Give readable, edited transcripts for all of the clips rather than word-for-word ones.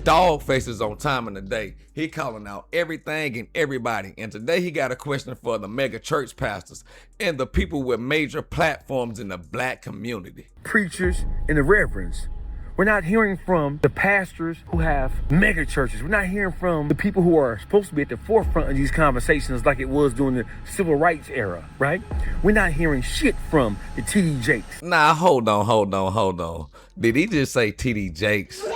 Dawgface is on time in the day. He calling out everything and everybody. And today he got a question for the mega church pastors and the people with major platforms in the black community. Preachers and the reverends. We're not hearing from the pastors who have mega churches. We're not hearing from the people who are supposed to be at the forefront of these conversations like it was during the civil rights era, right? We're not hearing shit from the TD Jakes. Nah, hold on. Did he just say TD Jakes?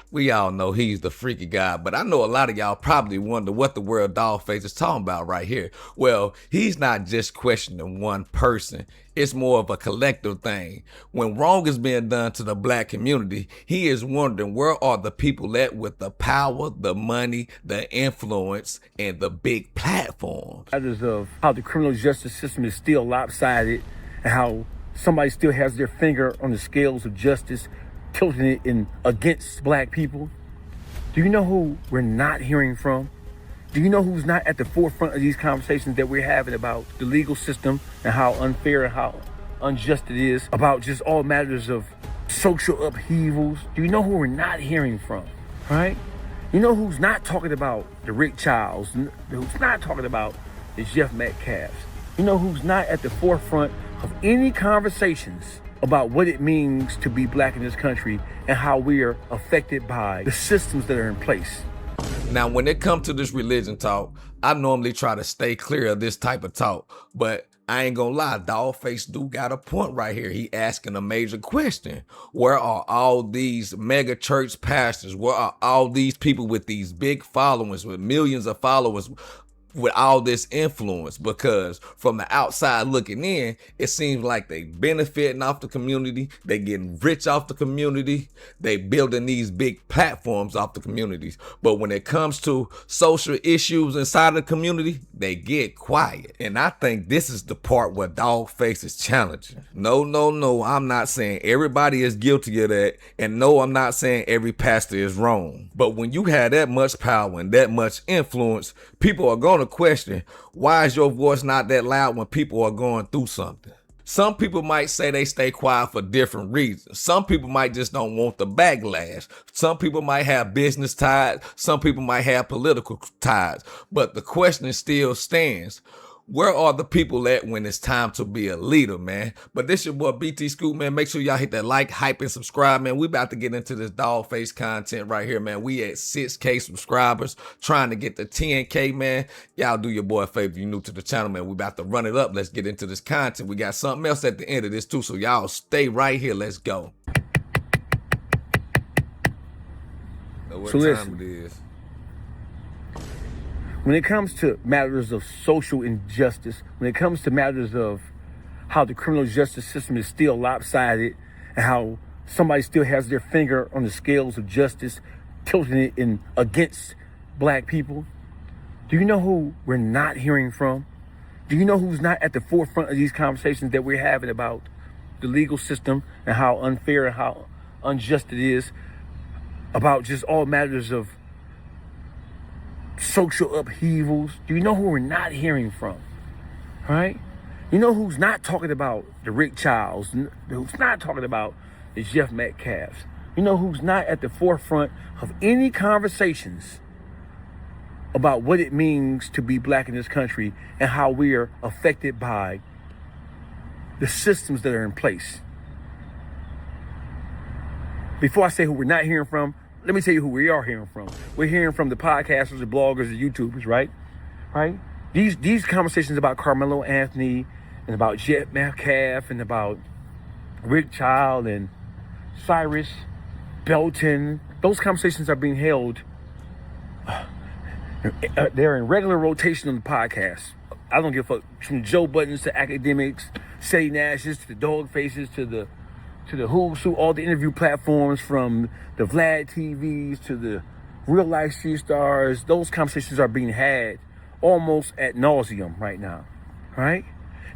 We all know he's the freaky guy, but I know a lot of y'all probably wonder what the world Dawgface is talking about right here. Well, he's not just questioning one person. It's more of a collective thing. When wrong is being done to the black community, he is wondering where are the people at with the power, the money, the influence, and the big platforms. Matters of how the criminal justice system is still lopsided and how somebody still has their finger on the scales of justice, tilting it in against black people. Do you know who we're not hearing from? Do you know who's not at the forefront of these conversations that we're having about the legal system and how unfair and how unjust it is, about just all matters of social upheavals? Do you know who we're not hearing from, right? You know who's not talking about the Rick Childs, who's not talking about the Jeff Metcalfs? You know who's not at the forefront of any conversations about what it means to be black in this country and how we are affected by the systems that are in place? Now, when it comes to this religion talk, I normally try to stay clear of this type of talk, but I ain't gonna lie, Dawgface do got a point right here. He asking a major question. Where are all these mega church pastors? Where are all these people with these big followings, with millions of followers, with all this influence? Because from the outside looking in, it seems like they benefiting off the community, they getting rich off the community, they building these big platforms off the communities. But when it comes to social issues inside the community, they get quiet. And I think this is the part where Dawgface is challenging. No, I'm not saying everybody is guilty of that. And no, I'm not saying every pastor is wrong. But when you have that much power and that much influence, people are going to question, why is your voice not that loud when people are going through something? Some people might say they stay quiet for different reasons. Some people might just don't want the backlash. Some people might have business ties. Some people might have political ties. But the question still stands. Where are the people at when it's time to be a leader, man? But this your boy BT Scoop, man. Make sure y'all hit that like, hype, and subscribe, man. We about to get into this Dawgface content right here, man. We at 6K subscribers, trying to get to 10K, man. Y'all do your boy a favor if you're new to the channel, man. We about to run it up. Let's get into this content. We got something else at the end of this, too, so y'all stay right here. Let's go. Know what time it is. When it comes to matters of social injustice, when it comes to matters of how the criminal justice system is still lopsided and how somebody still has their finger on the scales of justice, tilting it in against black people, do you know who we're not hearing from? Do you know who's not at the forefront of these conversations that we're having about the legal system and how unfair and how unjust it is, about just all matters of social upheavals? Do you know who we're not hearing from, right? You know who's not talking about the Rick Childs, who's not talking about the Jeff Metcalfs? You know who's not at the forefront of any conversations about what it means to be black in this country and how we are affected by the systems that are in place? Before I say who we're not hearing from, let me tell you who we are hearing from. We're hearing from the podcasters, the bloggers, the YouTubers, right? Right? These conversations about Carmelo Anthony and about Jeff Metcalf and about Rick Child and Cyrus Belton, those conversations are being held. They're in regular rotation on the podcast. I don't give a fuck. From Joe Buttons to academics, Say Nashes to the Dawgfaces to the Who's Who, all the interview platforms, from the Vlad TVs to the real life street stars. Those conversations are being had almost ad nauseum right now, right?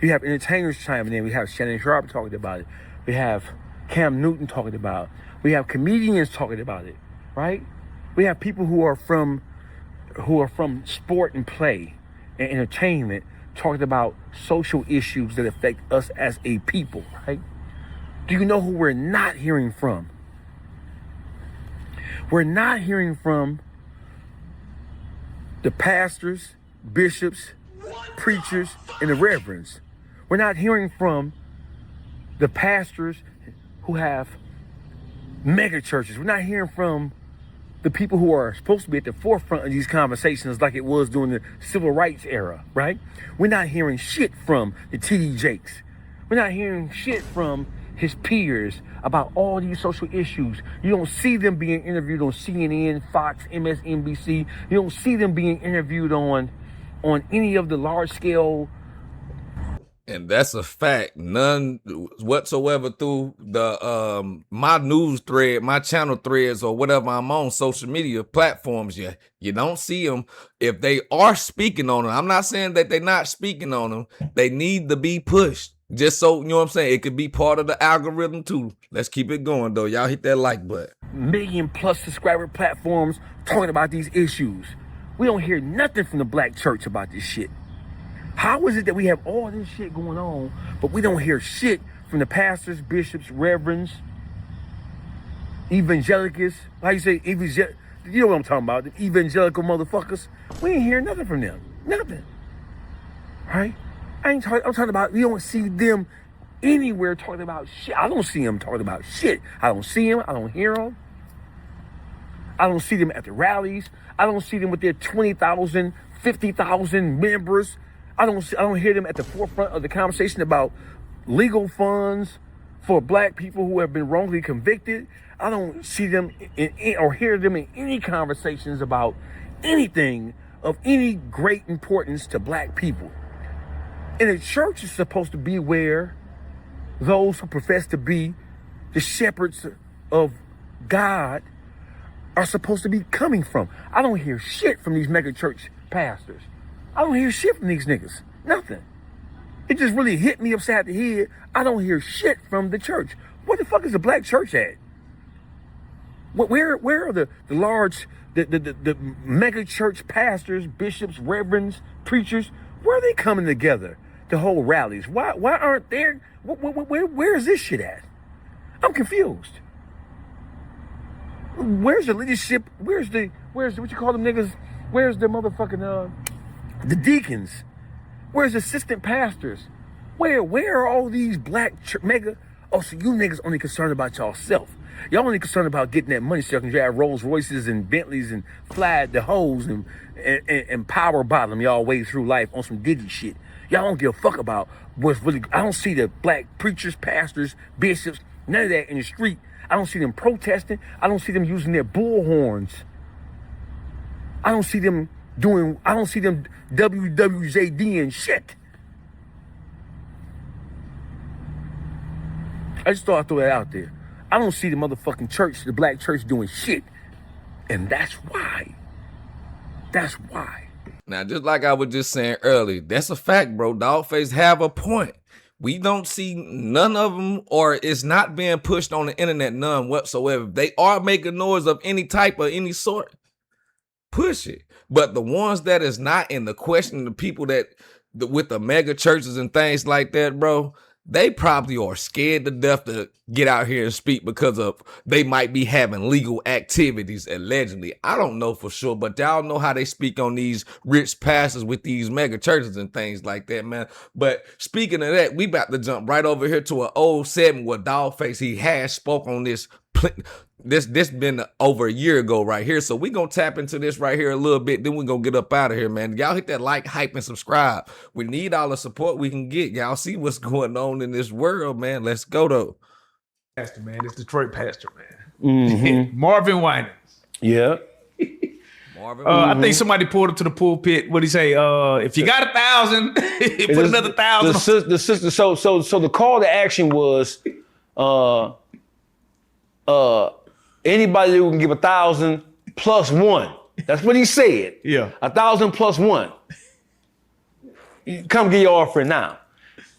You have entertainers chiming in. We have Shannon Sharp talking about it. We have Cam Newton talking about it. We have comedians talking about it, right? We have people who are from sport and play and entertainment talking about social issues that affect us as a people, right? Do you know who we're not hearing from? We're not hearing from the pastors, bishops, preachers, and the reverends. We're not hearing from the pastors who have mega churches. We're not hearing from the people who are supposed to be at the forefront of these conversations like it was during the civil rights era, right? We're not hearing shit from the TD Jakes. We're not hearing shit from his peers about all these social issues. You don't see them being interviewed on CNN, Fox, MSNBC. You don't see them being interviewed on any of the large-scale. And that's a fact. None whatsoever through the my news thread, my channel threads, or whatever I'm on social media platforms. You don't see them. If they are speaking on them, I'm not saying that they're not speaking on them. They need to be pushed. Just so, you know what I'm saying? It could be part of the algorithm too. Let's keep it going though. Y'all hit that like button. Million+ subscriber platforms talking about these issues. We don't hear nothing from the black church about this shit. How is it that we have all this shit going on, but we don't hear shit from the pastors, bishops, reverends, evangelicals? How you say you know what I'm talking about? The evangelical motherfuckers. We ain't hear nothing from them. Nothing. Right? I'm talking about, we don't see them anywhere talking about shit. I don't see them talking about shit. I don't see them. I don't hear them. I don't see them at the rallies. I don't see them with their 20,000, 50,000 members. I don't hear them at the forefront of the conversation about legal funds for black people who have been wrongly convicted. I don't see them or hear them in any conversations about anything of any great importance to black people. And the church is supposed to be where those who profess to be the shepherds of God are supposed to be coming from. I don't hear shit from these mega church pastors. I don't hear shit from these niggas. Nothing. It just really hit me upside the head. I don't hear shit from the church. Where the fuck is the black church at? Where are the large, the mega church pastors, bishops, reverends, preachers? Where are they coming together to hold rallies? Why aren't there? Where is this shit at? I'm confused. Where's the leadership? Where's the what you call them niggas? Where's the motherfucking the deacons? Where's the assistant pastors? Where are all these black mega? Oh, so you niggas only concerned about y'allself. Y'all only concerned about getting that money so y'all can drive Rolls Royces and Bentleys and fly the hoes and power bottom y'all way through life on some Diddy shit. Y'all don't give a fuck about what's really. I don't see the black preachers, pastors, bishops, none of that in the street. I don't see them protesting. I don't see them using their bullhorns. I don't see them WWJD and shit. I just thought I'd throw that out there. I don't see the motherfucking church, the black church, doing shit. And that's why. That's why. Now, just like I was just saying earlier, that's a fact, bro. Dawgface have a point. We don't see none of them, or it's not being pushed on the internet, none whatsoever. They are making noise of any type or any sort. Push it. But the ones that is not in the question, the people that with the mega churches and things like that, bro, they probably are scared to death to get out here and speak because of they might be having legal activities, allegedly. I don't know for sure, but y'all know how they speak on these rich pastors with these mega churches and things like that, man. But speaking of that, we about to jump right over here to an old segment where Dawgface, he has spoke on this. This been over a year ago right here. So we gonna tap into this right here a little bit. Then we gonna get up out of here, man. Y'all hit that like, hype, and subscribe. We need all the support we can get. Y'all see what's going on in this world, man. Let's go though. Pastor, man. It's Detroit pastor, man. Mm-hmm. Marvin Winans. Yeah. Marvin, I think somebody pulled up to the pulpit. What'd he say? If you got 1,000, put another 1,000. The sister. So the call to action was, anybody who can give 1,000 plus one. That's what he said. Yeah. 1,000 plus one. Come get your offering now.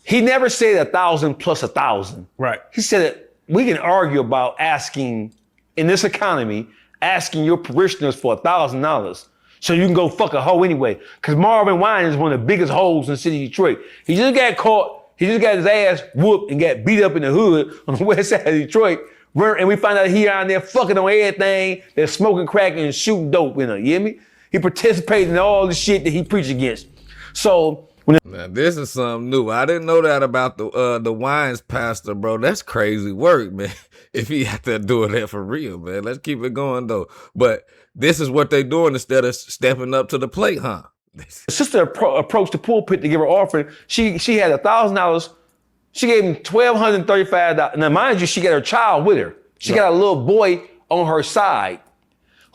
He never said 1,000 plus 1,000. Right. He said that we can argue about asking, in this economy, asking your parishioners for $1,000 so you can go fuck a hoe anyway. Because Marvin Winans is one of the biggest hoes in the city of Detroit. He just got caught. He just got his ass whooped and got beat up in the hood on the west side of Detroit And we find out he out there fucking on everything. They're smoking crack and shooting dope, you hear me? He participated in all the shit that he preached against. So now, this is something new. I didn't know that about the Wines pastor, bro. That's crazy work, man. If he had to do that for real, man. Let's keep it going, though. But this is what they doing instead of stepping up to the plate, huh? the sister approached the pulpit to give her offering. She had $1,000. She gave him $1,235. Now, mind you, she got her child with her. She got a little boy on her side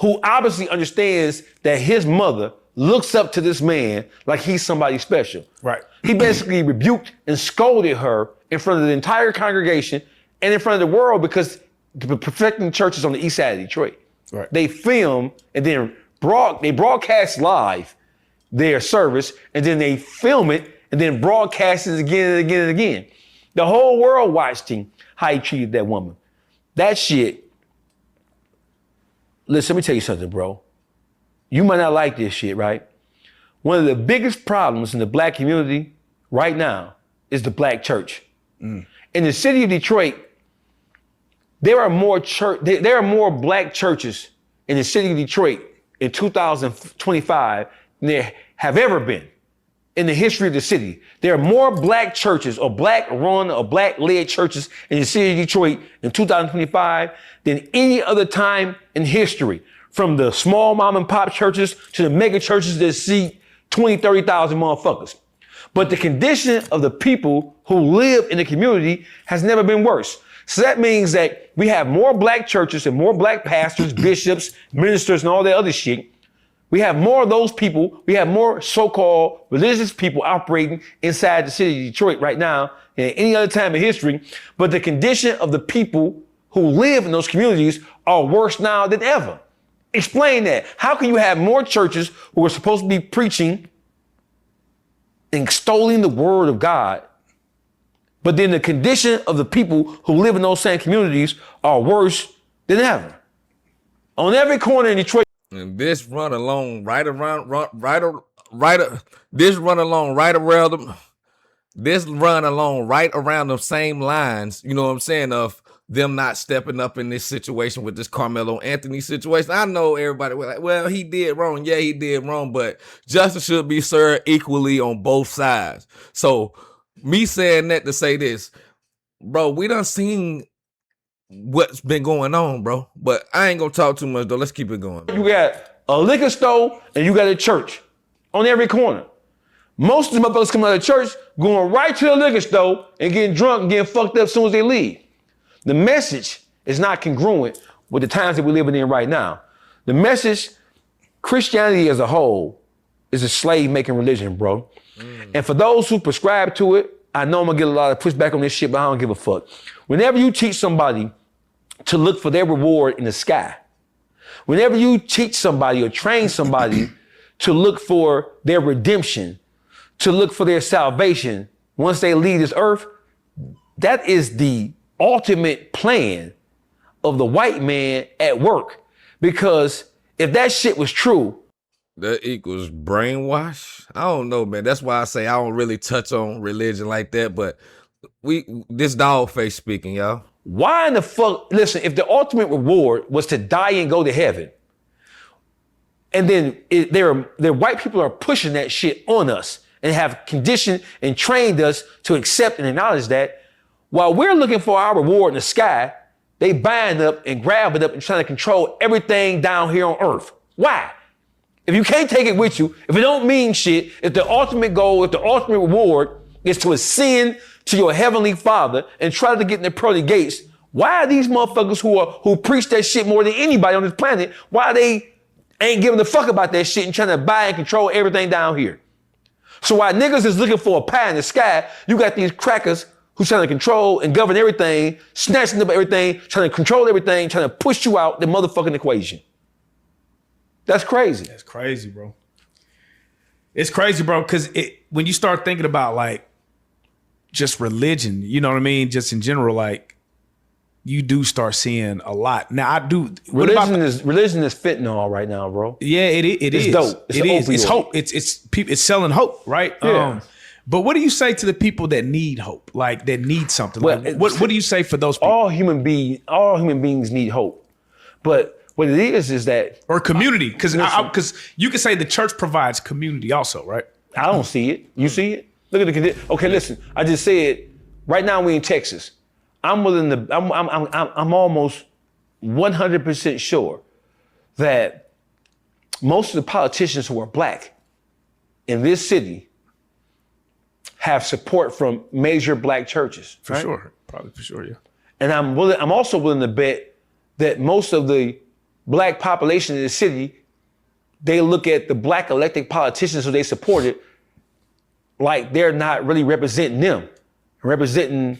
who obviously understands that his mother looks up to this man like he's somebody special. Right. He basically rebuked and scolded her in front of the entire congregation and in front of the world because the Perfecting Church is on the east side of Detroit. Right. They film and then they broadcast live their service and then they film it and then broadcast it again and again and again. The whole world watched him, how he treated that woman. That shit, listen, let me tell you something, bro. You might not like this shit, right? One of the biggest problems in the black community right now is the black church. In the city of Detroit, there are more black churches in the city of Detroit in 2025 than there have ever been in the history of the city. There are more black churches or black run or black led churches in the city of Detroit in 2025 than any other time in history. From the small mom and pop churches to the mega churches that seat 20, 30,000 motherfuckers. But the condition of the people who live in the community has never been worse. So that means that we have more black churches and more black pastors, bishops, ministers, and all that other shit. We have more of those people. We have more so-called religious people operating inside the city of Detroit right now than any other time in history. But the condition of the people who live in those communities are worse now than ever. Explain that. How can you have more churches who are supposed to be preaching and extolling the word of God, but then the condition of the people who live in those same communities are worse than ever? On every corner in Detroit. And this run along right around the same lines, you know what I'm saying, of them not stepping up in this situation with this Carmelo Anthony situation. I know everybody was like, well, he did wrong. Yeah, he did wrong, but justice should be served equally on both sides. So me saying that to say this, bro, we done seen what's been going on, bro. But I ain't gonna talk too much though. Let's keep it going. You got a liquor store and you got a church on every corner. Most of the motherfuckers come out of church going right to the liquor store and getting drunk and getting fucked up as soon as they leave. The message is not congruent with the times that we're living in right now. The message, Christianity as a whole, is a slave-making religion, bro. And for those who prescribe to it, I know I'm gonna get a lot of pushback on this shit, but I don't give a fuck. Whenever you teach somebody to look for their reward in the sky, whenever you teach somebody or train somebody to look for their redemption, to look for their salvation once they leave this earth, that is the ultimate plan of the white man at work. Because if that shit was true, that equals brainwash. I don't know, man. That's why I say I don't really touch on religion like that. But this Dawgface speaking, y'all. Why in the fuck? Listen, if the ultimate reward was to die and go to heaven, and then their white people are pushing that shit on us and have conditioned and trained us to accept and acknowledge that. While we're looking for our reward in the sky, they buying up and grabbing up and trying to control everything down here on earth. Why? If you can't take it with you, if it don't mean shit, if the ultimate goal, if the ultimate reward is to ascend to your heavenly Father and try to get in the pearly gates, why are these motherfuckers who preach that shit more than anybody on this planet, why they ain't giving a fuck about that shit and trying to buy and control everything down here? So while niggas is looking for a pie in the sky, you got these crackers who's trying to control and govern everything, snatching up everything, trying to control everything, trying to push you out the motherfucking equation. That's crazy. That's crazy, bro. It's crazy, bro, because when you start thinking about like just religion, you know what I mean? Just in general, like you do start seeing a lot. Now I do. Religion is fentanyl right now, bro. Yeah, it is. It's dope. It's hope. It's selling hope, right? Yeah. But what do you say to the people that need hope, like that need something? Well, Like, what do you say for those people? All human beings need hope. But what it is that Or community, because you can say the church provides community also, right? I don't see it. You see it? Look at the condition. Okay, listen. I just said right now we in Texas. I'm almost 100% sure that most of the politicians who are black in this city have support from major black churches. For sure. Probably for sure, yeah. And I'm also willing to bet that most of the black population in the city, they look at the black elected politicians who they supported like they're not really representing them, representing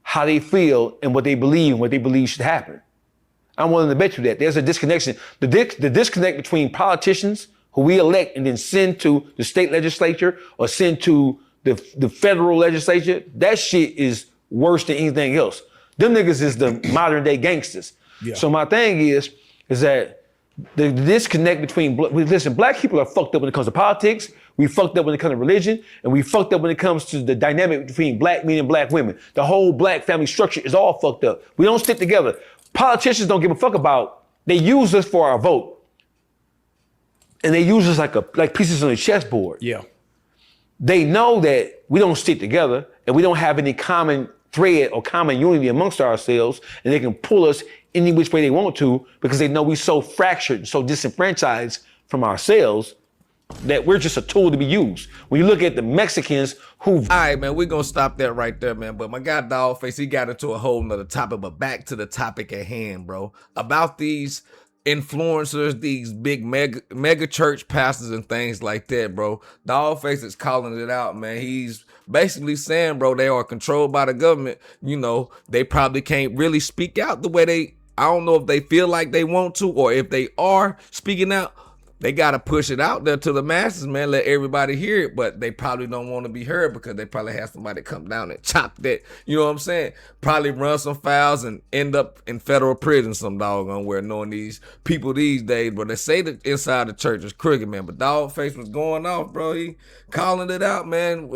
how they feel and what they believe should happen. I'm willing to bet you that there's a disconnection. The disconnect between politicians who we elect and then send to the state legislature or send to the federal legislature, that shit is worse than anything else. Them niggas is the modern day gangsters. Yeah. So my thing is that the disconnect between, listen, black people are fucked up when it comes to politics. We fucked up when it comes to religion, and we fucked up when it comes to the dynamic between black men and black women. The whole black family structure is all fucked up. We don't stick together. Politicians don't give a fuck about, they use us for our vote. And they use us like pieces on a chessboard. Yeah. They know that we don't stick together and we don't have any common thread or common unity amongst ourselves, and they can pull us any which way they want to because they know we're so fractured and so disenfranchised from ourselves that we're just a tool to be used. When you look at the Mexicans who... All right, man, we're going to stop that right there, man. But my guy Dawgface, he got into a whole nother topic, but back to the topic at hand, bro. About these influencers, these big mega church pastors and things like that, bro. Dawgface is calling it out, man. He's basically saying, bro, they are controlled by the government. You know, they probably can't really speak out the way I don't know if they feel like they want to, or if they are speaking out, they got to push it out there to the masses, man. Let everybody hear it, but they probably don't want to be heard because they probably have somebody come down and chop that. You know what I'm saying? Probably run some files and end up in federal prison some doggone where, knowing these people these days. But they say that inside the church is crooked, man. But Dawgface was going off, bro. He calling it out, man.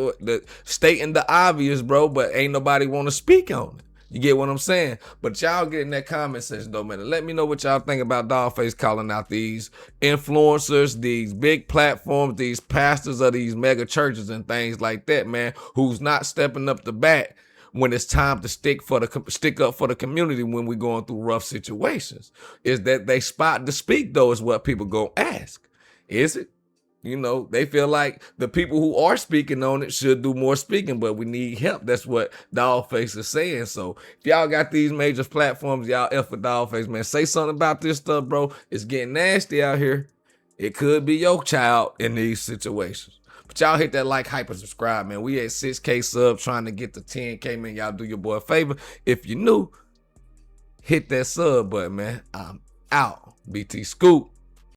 Stating the obvious, bro, but ain't nobody want to speak on it. You get what I'm saying? But y'all get in that comment section though, man. Let me know what y'all think about Dawgface calling out these influencers, these big platforms, these pastors of these mega churches and things like that, man, who's not stepping up the bat when it's time to stick up for the community when we're going through rough situations. Is that they spot to speak though is what people go ask. Is it? You know, they feel like the people who are speaking on it should do more speaking, but we need help. That's what Dawgface is saying. So if y'all got these major platforms, y'all F with Dawgface, man. Say something about this stuff, bro. It's getting nasty out here. It could be your child in these situations. But y'all hit that like, hype, and subscribe, man. We at 6K subs trying to get to 10K, man. Y'all do your boy a favor. If you new, hit that sub button, man. I'm out. BT Scoop.